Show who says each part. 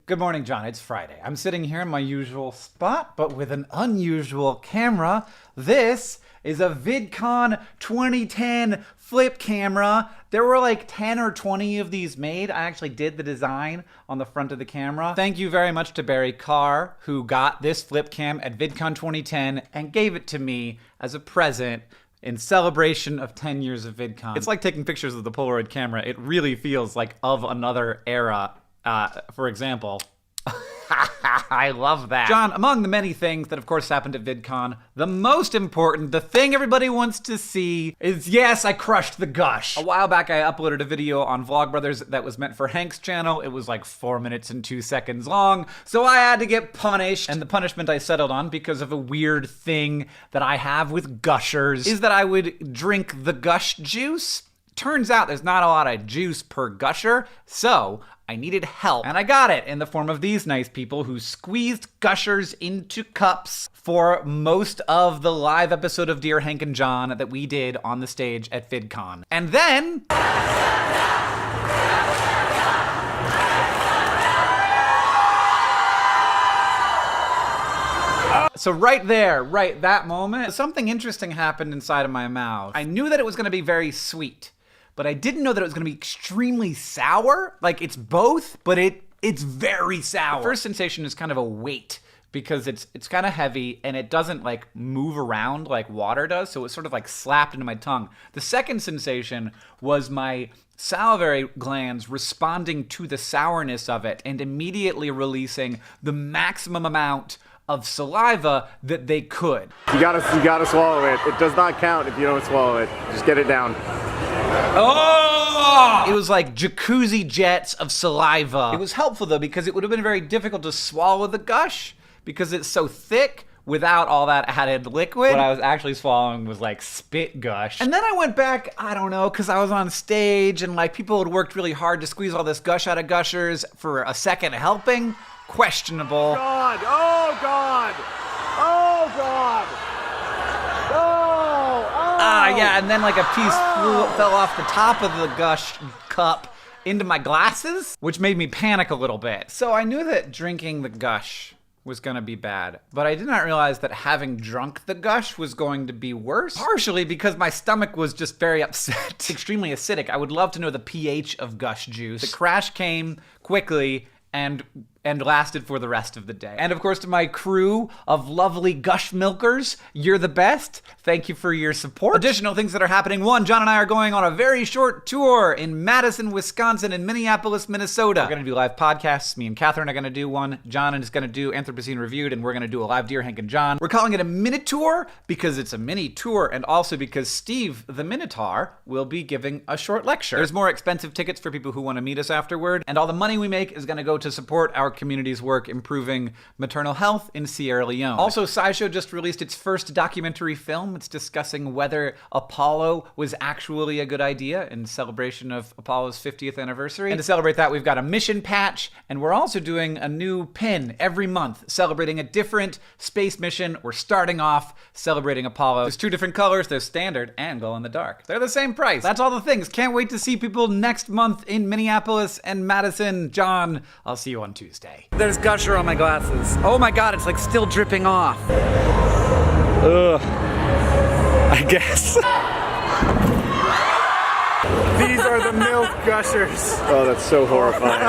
Speaker 1: Good morning, John. It's Friday. I'm sitting here in my usual spot, but with an unusual camera. This is a VidCon 2010 flip camera. There were like 10 or 20 of these made. I actually did the design on the front of the camera. Thank you very much to Barry Carr, who got this flip cam at VidCon 2010 and gave it to me as a present in celebration of 10 years of VidCon. It's like taking pictures of the Polaroid camera. It really feels like of another era. For example, I love that. John, among the many things that of course happened at VidCon, the most important, the thing everybody wants to see is, yes, I crushed the gush. A while back, I uploaded a video on Vlogbrothers that was meant for Hank's channel. It was like 4 minutes and 2 seconds long, so I had to get punished. And the punishment I settled on, because of a weird thing that I have with Gushers, is that I would drink the gush juice. Turns out there's not a lot of juice per gusher, so I needed help, and I got it in the form of these nice people who squeezed Gushers into cups for most of the live episode of Dear Hank and John that we did on the stage at VidCon. And then so right there, right that moment, something interesting happened inside of my mouth. I knew that it was gonna be very sweet, but I didn't know that it was gonna be extremely sour. Like, it's both, but it's very sour. The first sensation is kind of a weight, because it's kind of heavy and it doesn't like move around like water does, so it's sort of like slapped into my tongue. The second sensation was my salivary glands responding to the sourness of it and immediately releasing the maximum amount of saliva that they could.
Speaker 2: You gotta swallow it. It does not count if you don't swallow it. Just get it down.
Speaker 1: Oh! It was like jacuzzi jets of saliva. It was helpful though, because it would have been very difficult to swallow the gush because it's so thick without all that added liquid. What I was actually swallowing was like spit gush. And then I went back, I don't know, because I was on stage and like people had worked really hard to squeeze all this gush out of Gushers for a second helping. Questionable.
Speaker 2: God! Oh God! Oh God! Oh! Oh!
Speaker 1: Yeah, and then like a piece fell off the top of the gush cup into my glasses, which made me panic a little bit. So I knew that drinking the gush was gonna be bad, but I did not realize that having drunk the gush was going to be worse. Partially because my stomach was just very upset. Extremely acidic. I would love to know the pH of gush juice. The crash came quickly and lasted for the rest of the day. And of course, to my crew of lovely gush milkers, you're the best. Thank you for your support. Additional things that are happening. One, John and I are going on a very short tour in Madison, Wisconsin, and Minneapolis, Minnesota. We're gonna do live podcasts. Me and Catherine are gonna do one. John is gonna do Anthropocene Reviewed, and we're gonna do a live Dear Hank and John. We're calling it a mini tour because it's a mini tour, and also because Steve, the Minotaur, will be giving a short lecture. There's more expensive tickets for people who wanna meet us afterward, and all the money we make is gonna go to support our community's work improving maternal health in Sierra Leone. Also, SciShow just released its first documentary film. It's discussing whether Apollo was actually a good idea in celebration of Apollo's 50th anniversary. And to celebrate that, we've got a mission patch, and we're also doing a new pin every month, celebrating a different space mission. We're starting off celebrating Apollo. There's 2 different colors. There's standard and glow in the dark. They're the same price. That's all the things. Can't wait to see people next month in Minneapolis and Madison. John, I'll see you on Tuesday. There's Gusher on my glasses. Oh my God, it's like still dripping off. Ugh. I guess.
Speaker 2: These are the milk Gushers. Oh, that's so horrifying.